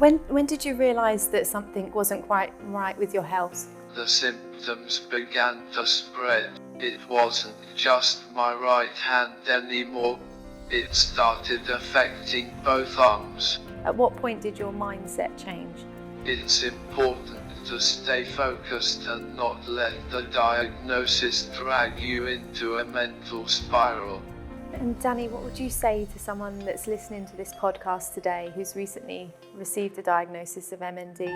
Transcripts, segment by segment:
When did you realise that something wasn't quite right with your health? The symptoms began to spread. It wasn't just my right hand anymore. It started affecting both arms. At what point did your mindset change? It's important to stay focused and not let the diagnosis drag you into a mental spiral. And Danny, what would you say to someone that's listening to this podcast today who's recently received a diagnosis of MND?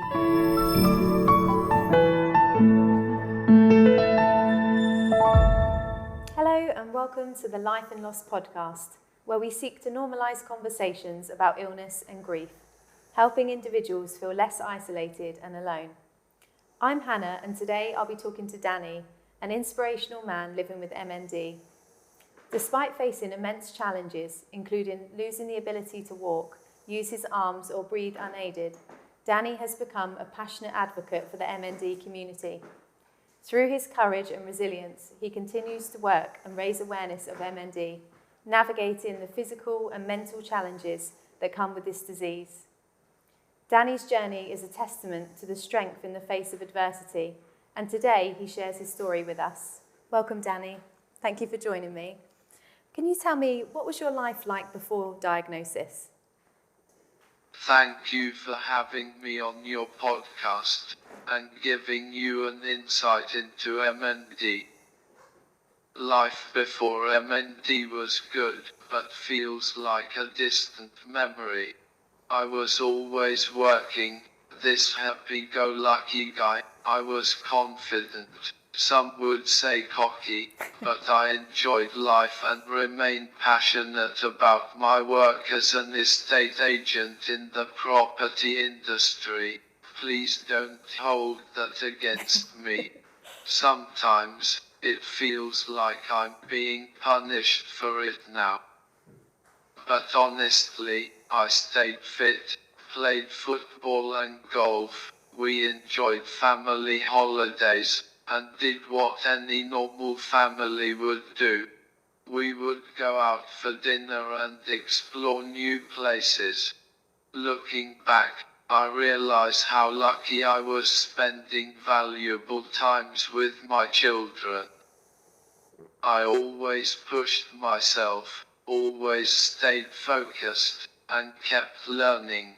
Hello and welcome to the Life and Loss podcast, where we seek to normalise conversations about illness and grief, helping individuals feel less isolated and alone. I'm Hannah, and today I'll be talking to Danny, an inspirational man living with MND. Despite facing immense challenges, including losing the ability to walk, use his arms or breathe unaided, Danny has become a passionate advocate for the MND community. Through his courage and resilience, he continues to work and raise awareness of MND, navigating the physical and mental challenges that come with this disease. Danny's journey is a testament to the strength in the face of adversity, and today he shares his story with us. Welcome, Danny. Thank you for joining me. Can you tell me, what was your life like before diagnosis? Thank you for having me on your podcast and giving you an insight into MND. Life before MND was good, but feels like a distant memory. I was always working, this happy-go-lucky guy. I was confident. Some would say cocky, but I enjoyed life and remained passionate about my work as an estate agent in the property industry. Please don't hold that against me. Sometimes, it feels like I'm being punished for it now. But honestly, I stayed fit, played football and golf. We enjoyed family holidays and did what any normal family would do. We would go out for dinner and explore new places. Looking back, I realize how lucky I was spending valuable times with my children. I always pushed myself, always stayed focused, and kept learning.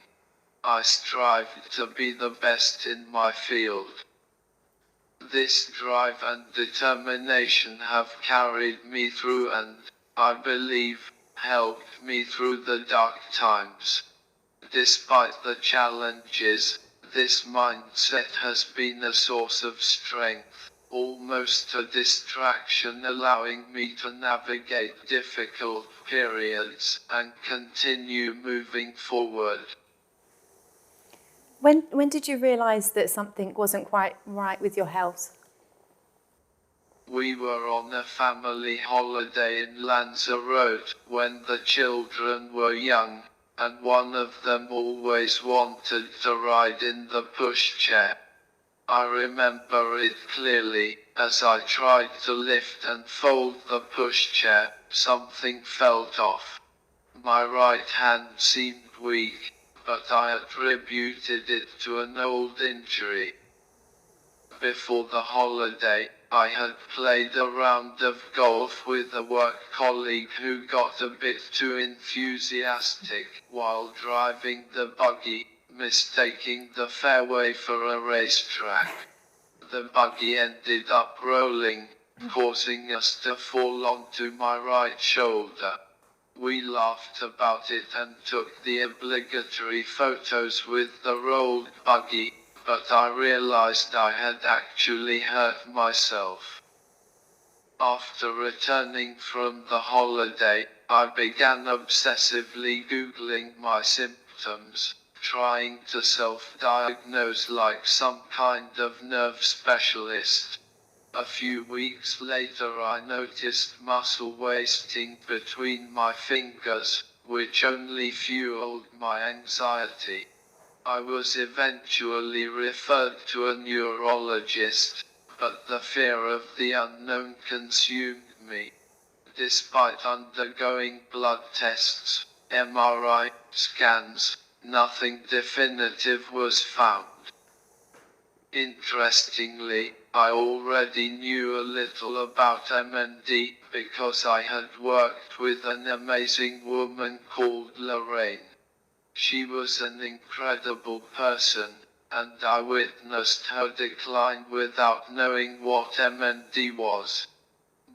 I strived to be the best in my field. This drive and determination have carried me through and, I believe, helped me through the dark times. Despite the challenges, this mindset has been a source of strength, almost a distraction, allowing me to navigate difficult periods and continue moving forward. When did you realise that something wasn't quite right with your health? We were on a family holiday in Lanzarote when the children were young, and one of them always wanted to ride in the pushchair. I remember it clearly. As I tried to lift and fold the pushchair, something felt off. My right hand seemed weak, but I attributed it to an old injury. Before the holiday, I had played a round of golf with a work colleague who got a bit too enthusiastic while driving the buggy, mistaking the fairway for a racetrack. The buggy ended up rolling, causing us to fall onto my right shoulder. We laughed about it and took the obligatory photos with the rolled buggy, but I realized I had actually hurt myself. After returning from the holiday, I began obsessively Googling my symptoms, trying to self-diagnose like some kind of nerve specialist. A few weeks later I noticed muscle wasting between my fingers, which only fueled my anxiety. I was eventually referred to a neurologist, but the fear of the unknown consumed me. Despite undergoing blood tests, MRI scans, nothing definitive was found. Interestingly, I already knew a little about MND because I had worked with an amazing woman called Lorraine. She was an incredible person, and I witnessed her decline without knowing what MND was.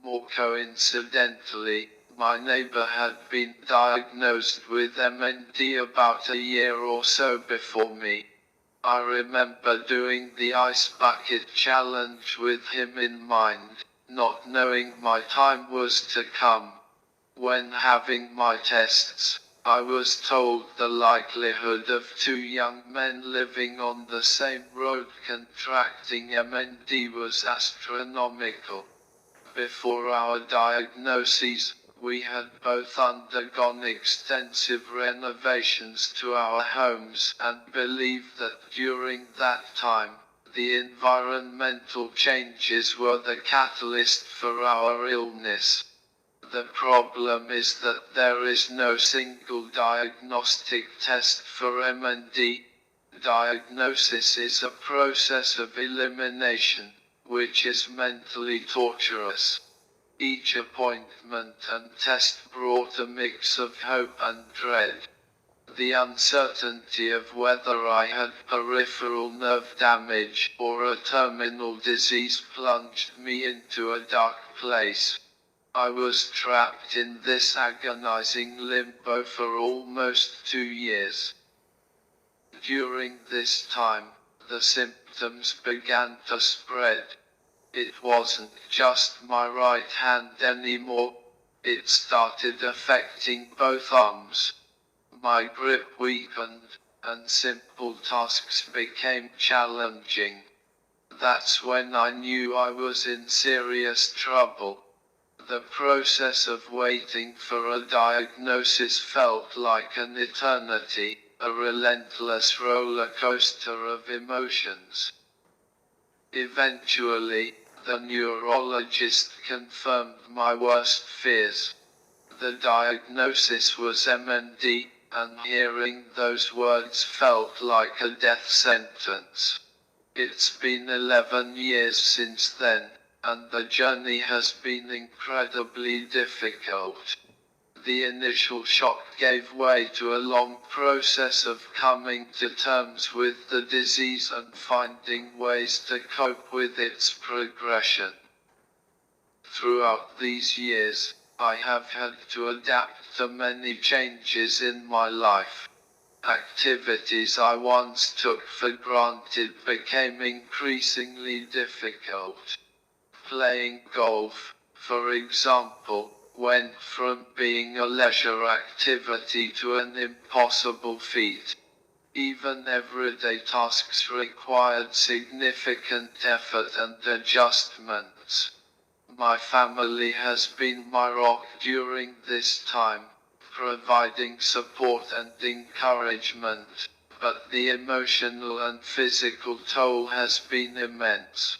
More coincidentally, my neighbor had been diagnosed with MND about a year or so before me. I remember doing the ice bucket challenge with him in mind, not knowing my time was to come. When having my tests, I was told the likelihood of two young men living on the same road contracting MND was astronomical. Before our diagnoses, we had both undergone extensive renovations to our homes and believed that during that time, the environmental changes were the catalyst for our illness. The problem is that there is no single diagnostic test for MND. Diagnosis is a process of elimination, which is mentally torturous. Each appointment and test brought a mix of hope and dread. The uncertainty of whether I had peripheral nerve damage or a terminal disease plunged me into a dark place. I was trapped in this agonizing limbo for almost 2 years. During this time, the symptoms began to spread. It wasn't just my right hand anymore, it started affecting both arms. My grip weakened, and simple tasks became challenging. That's when I knew I was in serious trouble. The process of waiting for a diagnosis felt like an eternity, a relentless roller coaster of emotions. Eventually, the neurologist confirmed my worst fears. The diagnosis was MND, and hearing those words felt like a death sentence. It's been 11 years since then, and the journey has been incredibly difficult. The initial shock gave way to a long process of coming to terms with the disease and finding ways to cope with its progression. Throughout these years, I have had to adapt to many changes in my life. Activities I once took for granted became increasingly difficult. Playing golf, for example, went from being a leisure activity to an impossible feat. Even everyday tasks required significant effort and adjustments. My family has been my rock during this time, providing support and encouragement, but the emotional and physical toll has been immense.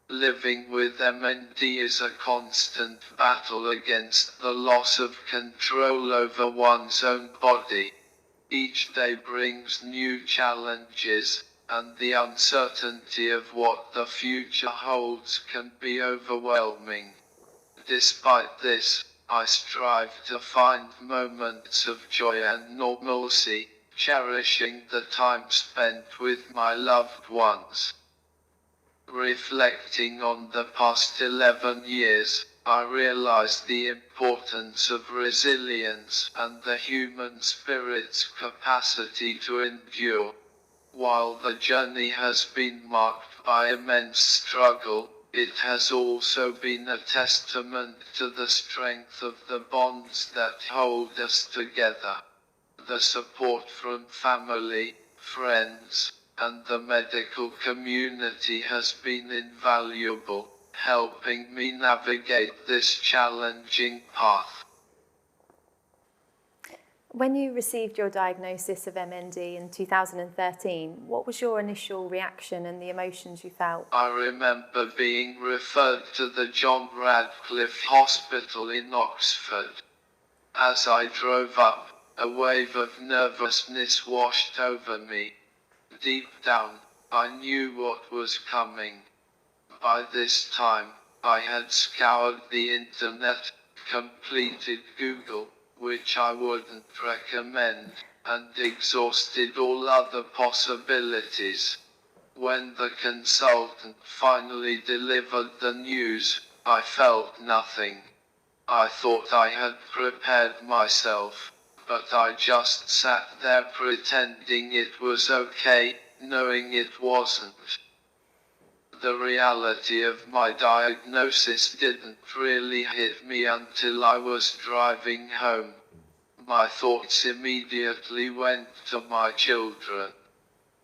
Living with MND is a constant battle against the loss of control over one's own body. Each day brings new challenges, and the uncertainty of what the future holds can be overwhelming. Despite this, I strive to find moments of joy and normalcy, cherishing the time spent with my loved ones. Reflecting on the past 11 years, I realized the importance of resilience and the human spirit's capacity to endure. While the journey has been marked by immense struggle, it has also been a testament to the strength of the bonds that hold us together. The support from family, friends, and the medical community has been invaluable, helping me navigate this challenging path. When you received your diagnosis of MND in 2013, what was your initial reaction and the emotions you felt? I remember being referred to the John Radcliffe Hospital in Oxford. As I drove up, A wave of nervousness washed over me. Deep down, I knew what was coming. By this time, I had scoured the internet, completed Google, which I wouldn't recommend, and exhausted all other possibilities. When the consultant finally delivered the news, I felt nothing. I thought I had prepared myself, but I just sat there pretending it was okay, knowing it wasn't. The reality of my diagnosis didn't really hit me until I was driving home. My thoughts immediately went to my children.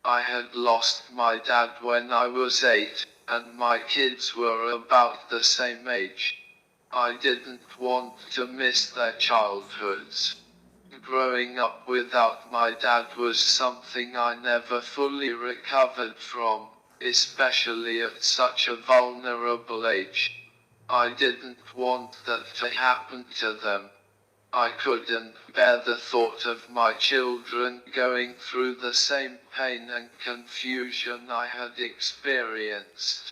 I had lost my dad when I was 8, and my kids were about the same age. I didn't want to miss their childhoods. Growing up without my dad was something I never fully recovered from, especially at such a vulnerable age. I didn't want that to happen to them. I couldn't bear the thought of my children going through the same pain and confusion I had experienced.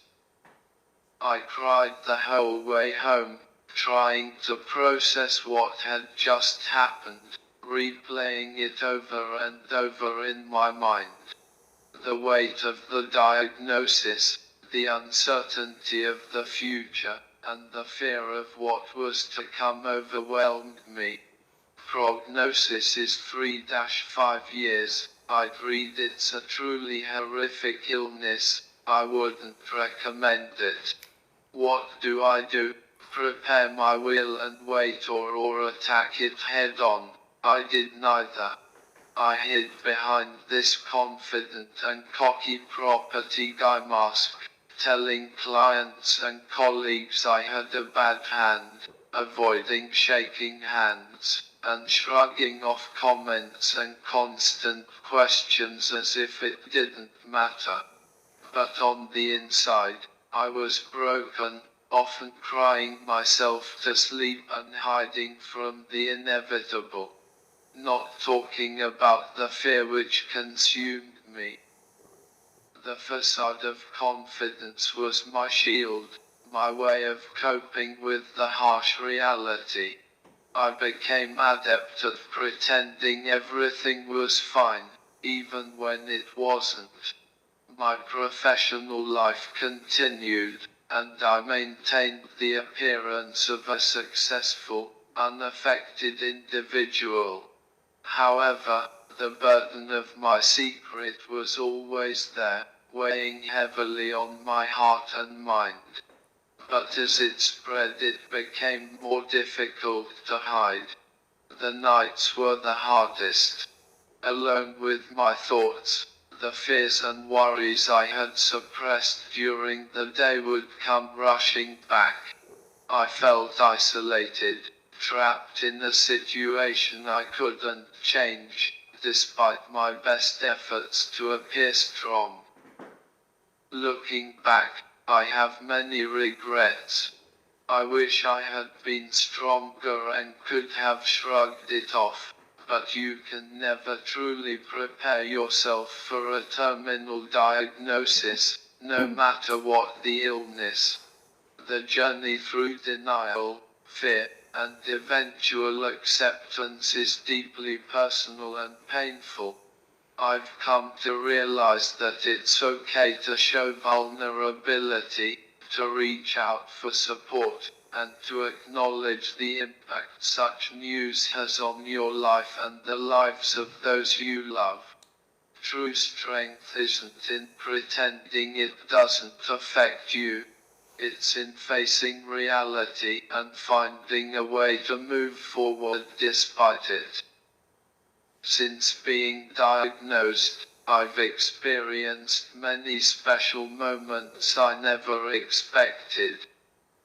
I cried the whole way home, trying to process what had just happened, replaying it over and over in my mind. The weight of the diagnosis, the uncertainty of the future, and the fear of what was to come overwhelmed me. Prognosis is 3-5 years. I'd read it's a truly horrific illness. I wouldn't recommend it. What do? Prepare my will and wait or attack it head on? I did neither. I hid behind this confident and cocky property guy mask, telling clients and colleagues I had a bad hand, avoiding shaking hands, and shrugging off comments and constant questions as if it didn't matter. But on the inside, I was broken, often crying myself to sleep and hiding from the inevitable. Not talking about the fear which consumed me. The facade of confidence was my shield, my way of coping with the harsh reality. I became adept at pretending everything was fine, even when it wasn't. My professional life continued, and I maintained the appearance of a successful, unaffected individual. However, the burden of my secret was always there, weighing heavily on my heart and mind. But as it spread, it became more difficult to hide. The nights were the hardest. Alone with my thoughts, the fears and worries I had suppressed during the day would come rushing back. I felt isolated, trapped in a situation I couldn't change, despite my best efforts to appear strong. Looking back, I have many regrets. I wish I had been stronger and could have shrugged it off, but you can never truly prepare yourself for a terminal diagnosis, no matter what the illness. The journey through denial, fear, and eventual acceptance is deeply personal and painful. I've come to realize that it's okay to show vulnerability, to reach out for support, and to acknowledge the impact such news has on your life and the lives of those you love. True strength isn't in pretending it doesn't affect you. It's in facing reality and finding a way to move forward despite it. Since being diagnosed, I've experienced many special moments I never expected.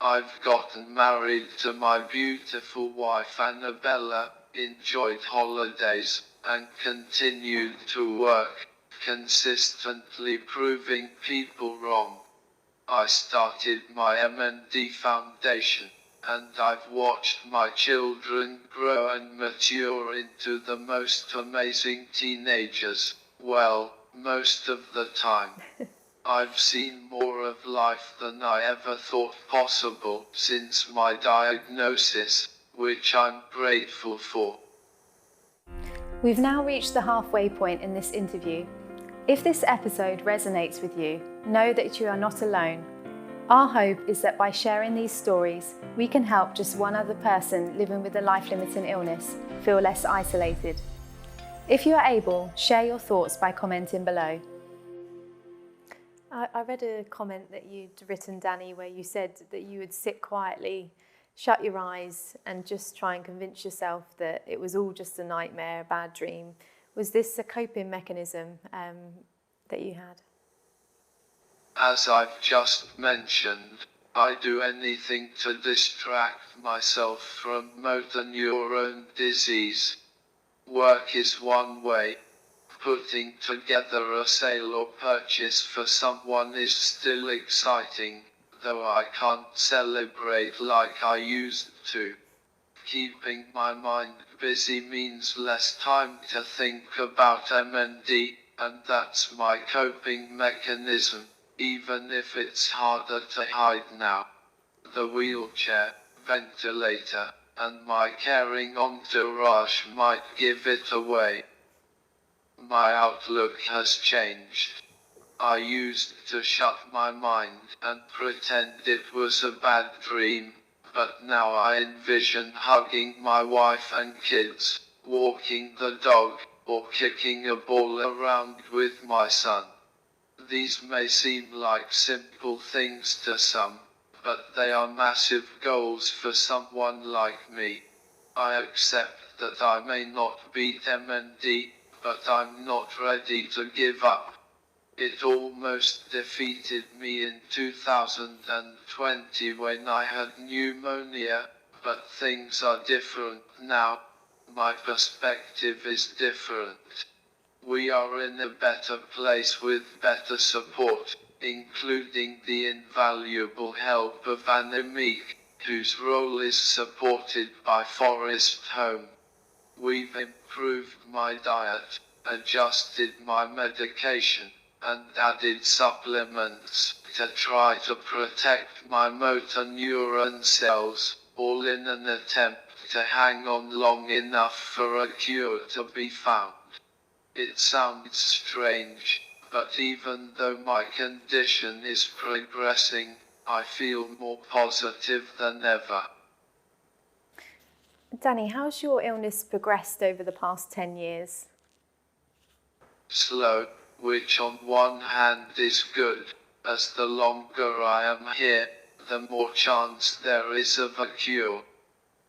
I've gotten married to my beautiful wife Annabella, enjoyed holidays, and continued to work, consistently proving people wrong. I started my MND Foundation, and I've watched my children grow and mature into the most amazing teenagers. Well, most of the time. I've seen more of life than I ever thought possible since my diagnosis, which I'm grateful for. We've now reached the halfway point in this interview. If this episode resonates with you, know that you are not alone. Our hope is that by sharing these stories, we can help just one other person living with a life-limiting illness feel less isolated. If you are able, share your thoughts by commenting below. I read a comment that you'd written, Danny, where you said that you would sit quietly, shut your eyes and just try and convince yourself that it was all just a nightmare, a bad dream. Was this a coping mechanism that you had? As I've just mentioned, I do anything to distract myself from motor neurone disease. Work is one way. Putting together a sale or purchase for someone is still exciting, though I can't celebrate like I used to. Keeping my mind busy means less time to think about MND, and that's my coping mechanism, even if it's harder to hide now. The wheelchair, ventilator, and my caring entourage might give it away. My outlook has changed. I used to shut my mind and pretend it was a bad dream, but now I envision hugging my wife and kids, walking the dog, or kicking a ball around with my son. These may seem like simple things to some, but they are massive goals for someone like me. I accept that I may not beat MND, but I'm not ready to give up. It almost defeated me in 2020 when I had pneumonia, but things are different now. My perspective is different. We are in a better place with better support, including the invaluable help of Annemiek, whose role is supported by Forest Holme. We've improved my diet, adjusted my medication, and added supplements to try to protect my motor neuron cells, all in an attempt to hang on long enough for a cure to be found. It sounds strange, but even though my condition is progressing, I feel more positive than ever. Danny, how's your illness progressed over the past 10 years? Slow, which on one hand is good, as the longer I am here, the more chance there is of a cure.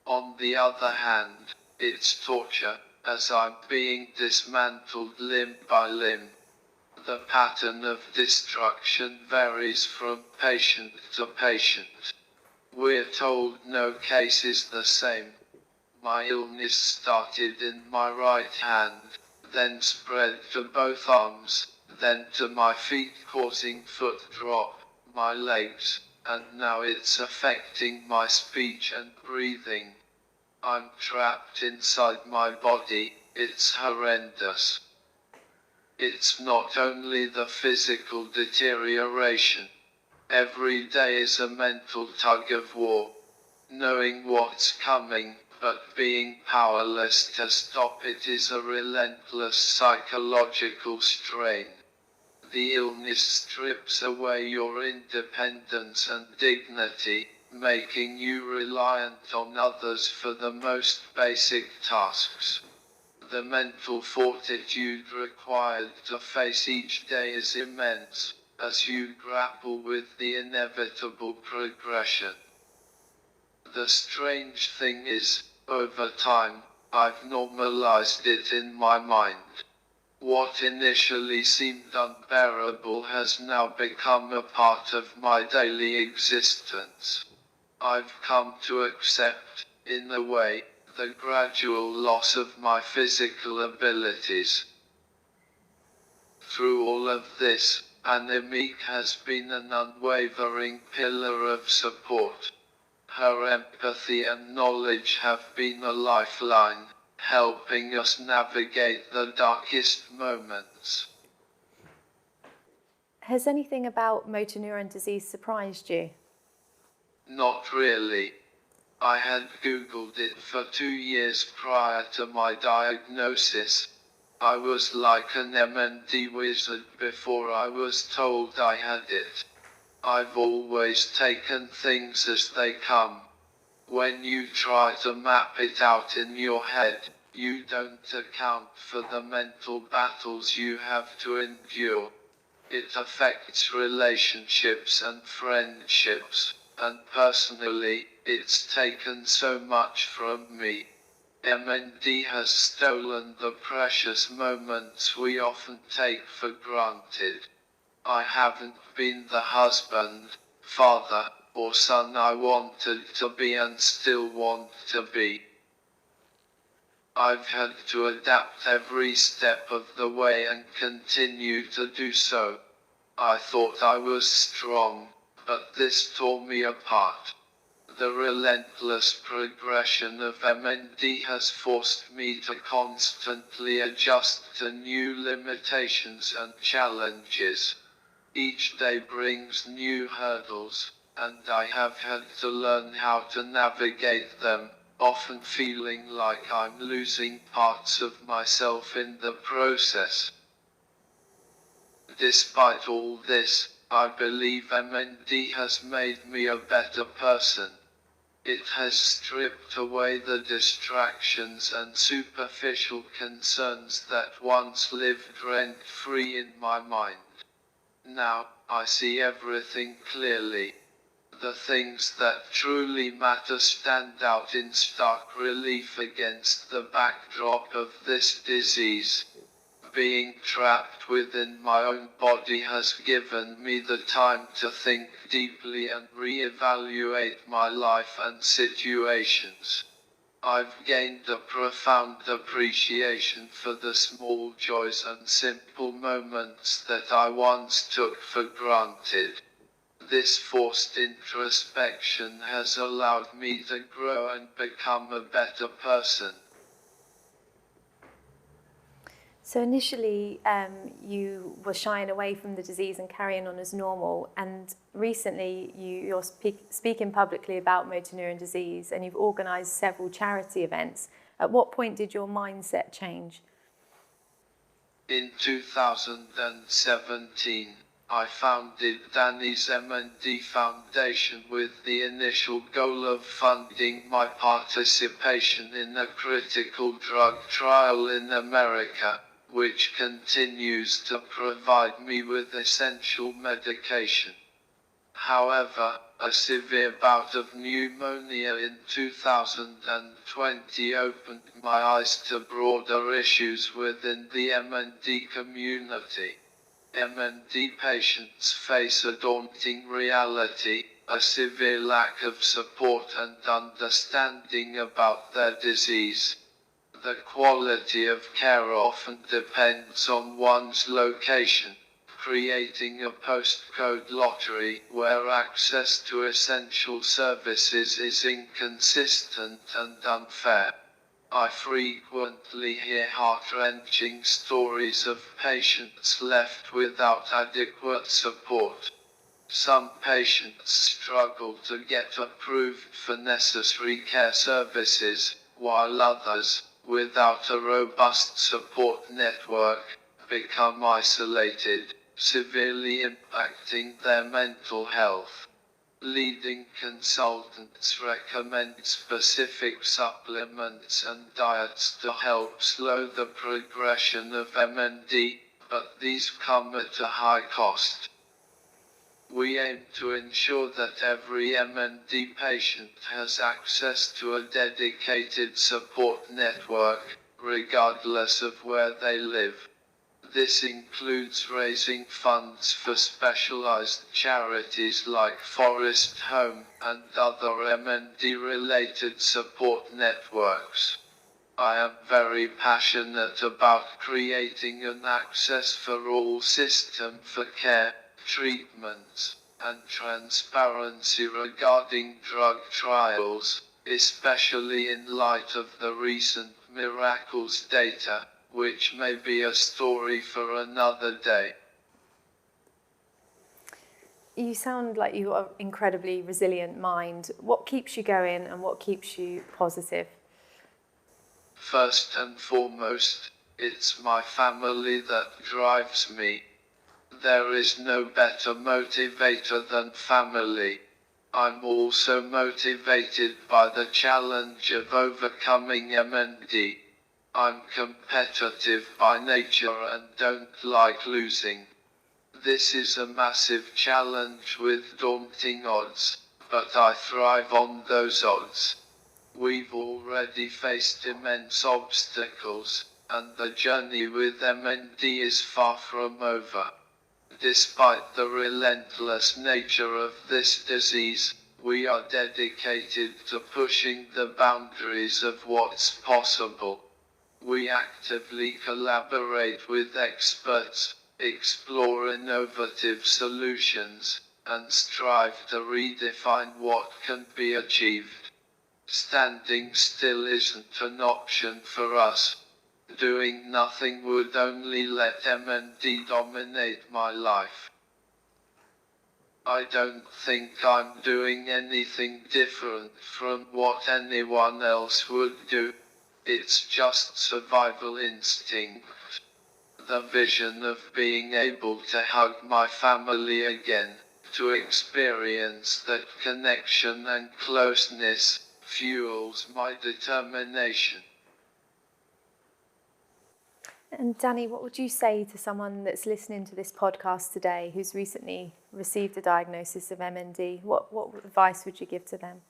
On the other hand, it's torture, as I'm being dismantled limb by limb. The pattern of destruction varies from patient to patient. We're told no case is the same. My illness started in my right hand, then spread to both arms, then to my feet causing foot drop, my legs, and now it's affecting my speech and breathing. I'm trapped inside my body, it's horrendous. It's not only the physical deterioration. Every day is a mental tug of war. Knowing what's coming, but being powerless to stop it is a relentless psychological strain. The illness strips away your independence and dignity, making you reliant on others for the most basic tasks. The mental fortitude required to face each day is immense, as you grapple with the inevitable progression. The strange thing is, over time, I've normalized it in my mind. What initially seemed unbearable has now become a part of my daily existence. I've come to accept, in a way, the gradual loss of my physical abilities. Through all of this, Annemiek has been an unwavering pillar of support. Her empathy and knowledge have been a lifeline, helping us navigate the darkest moments. Has anything about motor neuron disease surprised you? Not really. I had Googled it for 2 years prior to my diagnosis. I was like an MND wizard before I was told I had it. I've always taken things as they come. When you try to map it out in your head, you don't account for the mental battles you have to endure. It affects relationships and friendships, and personally, it's taken so much from me. MND has stolen the precious moments we often take for granted. I haven't been the husband, father, or son I wanted to be and still want to be. I've had to adapt every step of the way and continue to do so. I thought I was strong, but this tore me apart. The relentless progression of MND has forced me to constantly adjust to new limitations and challenges. Each day brings new hurdles, and I have had to learn how to navigate them, often feeling like I'm losing parts of myself in the process. Despite all this, I believe MND has made me a better person. It has stripped away the distractions and superficial concerns that once lived rent-free in my mind. Now, I see everything clearly. The things that truly matter stand out in stark relief against the backdrop of this disease. Being trapped within my own body has given me the time to think deeply and reevaluate my life and situations. I've gained a profound appreciation for the small joys and simple moments that I once took for granted. This forced introspection has allowed me to grow and become a better person. So initially, you were shying away from the disease and carrying on as normal, and recently you're speaking publicly about motor neuron disease, and you've organised several charity events. At what point did your mindset change? In 2017, I founded Danny's MND Foundation with the initial goal of funding my participation in a critical drug trial in America, which continues to provide me with essential medication. However, a severe bout of pneumonia in 2020 opened my eyes to broader issues within the MND community. MND patients face a daunting reality, a severe lack of support and understanding about their disease. The quality of care often depends on one's location, creating a postcode lottery where access to essential services is inconsistent and unfair. I frequently hear heart-wrenching stories of patients left without adequate support. Some patients struggle to get approved for necessary care services, while others, without a robust support network, become isolated, severely impacting their mental health. Leading consultants recommend specific supplements and diets to help slow the progression of MND, but these come at a high cost. We aim to ensure that every MND patient has access to a dedicated support network, regardless of where they live. This includes raising funds for specialized charities like Forest Holme and other MND-related support networks. I am very passionate about creating an access-for-all system for care, treatments, and transparency regarding drug trials, especially in light of the recent miracles data, which may be a story for another day. You sound like you've got an incredibly resilient mind. What keeps you going and what keeps you positive? First and foremost, it's my family that drives me. There is no better motivator than family. I'm also motivated by the challenge of overcoming MND. I'm competitive by nature and don't like losing. This is a massive challenge with daunting odds, but I thrive on those odds. We've already faced immense obstacles, and the journey with MND is far from over. Despite the relentless nature of this disease, we are dedicated to pushing the boundaries of what's possible. We actively collaborate with experts, explore innovative solutions, and strive to redefine what can be achieved. Standing still isn't an option for us. Doing nothing would only let MND dominate my life. I don't think I'm doing anything different from what anyone else would do. It's just survival instinct. The vision of being able to hug my family again, to experience that connection and closeness, fuels my determination. And Danny, what would you say to someone that's listening to this podcast today who's recently received a diagnosis of MND? What advice would you give to them?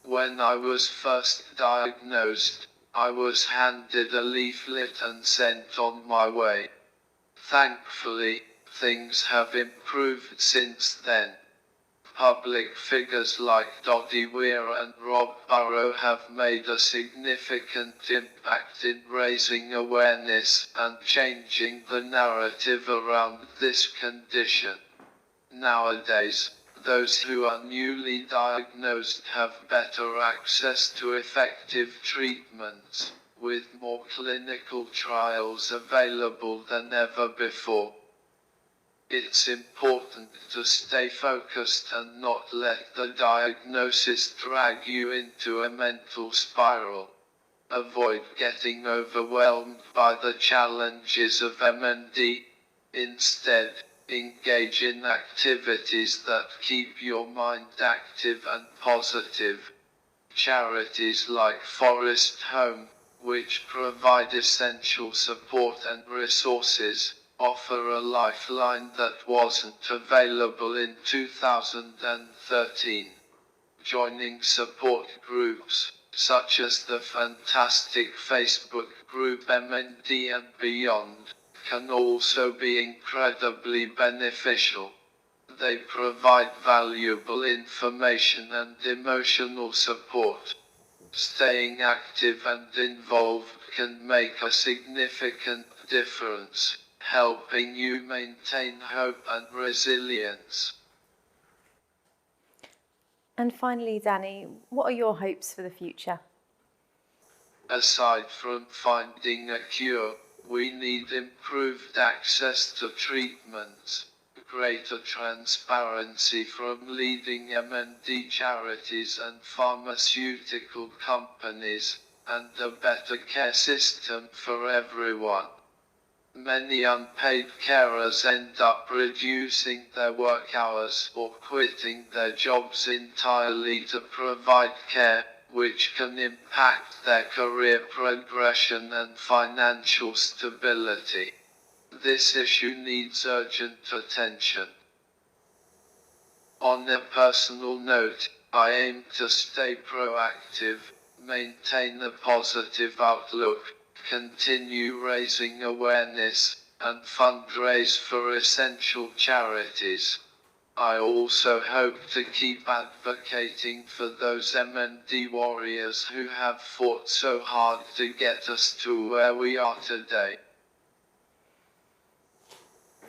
When I was first diagnosed, I was handed a leaflet and sent on my way. Thankfully, things have improved since then. Public figures like Dodie Weir and Rob Burrow have made a significant impact in raising awareness and changing the narrative around this condition. Nowadays, those who are newly diagnosed have better access to effective treatments, with more clinical trials available than ever before. It's important to stay focused and not let the diagnosis drag you into a mental spiral. Avoid getting overwhelmed by the challenges of MND. Instead, engage in activities that keep your mind active and positive. Charities like Forest Holme, which provide essential support and resources, offer a lifeline that wasn't available in 2013. Joining support groups, such as the fantastic Facebook group MND and Beyond, can also be incredibly beneficial. They provide valuable information and emotional support. Staying active and involved can make a significant difference, helping you maintain hope and resilience. And finally, Danny, what are your hopes for the future? Aside from finding a cure, we need improved access to treatments, greater transparency from leading MND charities and pharmaceutical companies, and a better care system for everyone. Many unpaid carers end up reducing their work hours or quitting their jobs entirely to provide care, which can impact their career progression and financial stability. This issue needs urgent attention. On a personal note, I aim to stay proactive, maintain a positive outlook, continue raising awareness, and fundraise for essential charities. I also hope to keep advocating for those MND warriors who have fought so hard to get us to where we are today.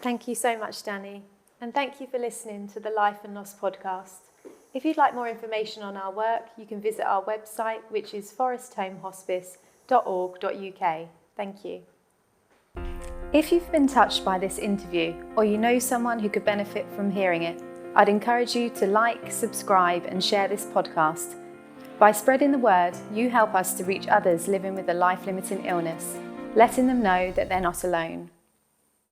Thank you so much, Danny. And thank you for listening to the Life and Loss podcast. If you'd like more information on our work, you can visit our website, which is forestholmehospice.org.uk. Thank you. If you've been touched by this interview, or you know someone who could benefit from hearing it, I'd encourage you to like, subscribe, and share this podcast. By spreading the word, you help us to reach others living with a life-limiting illness, letting them know that they're not alone.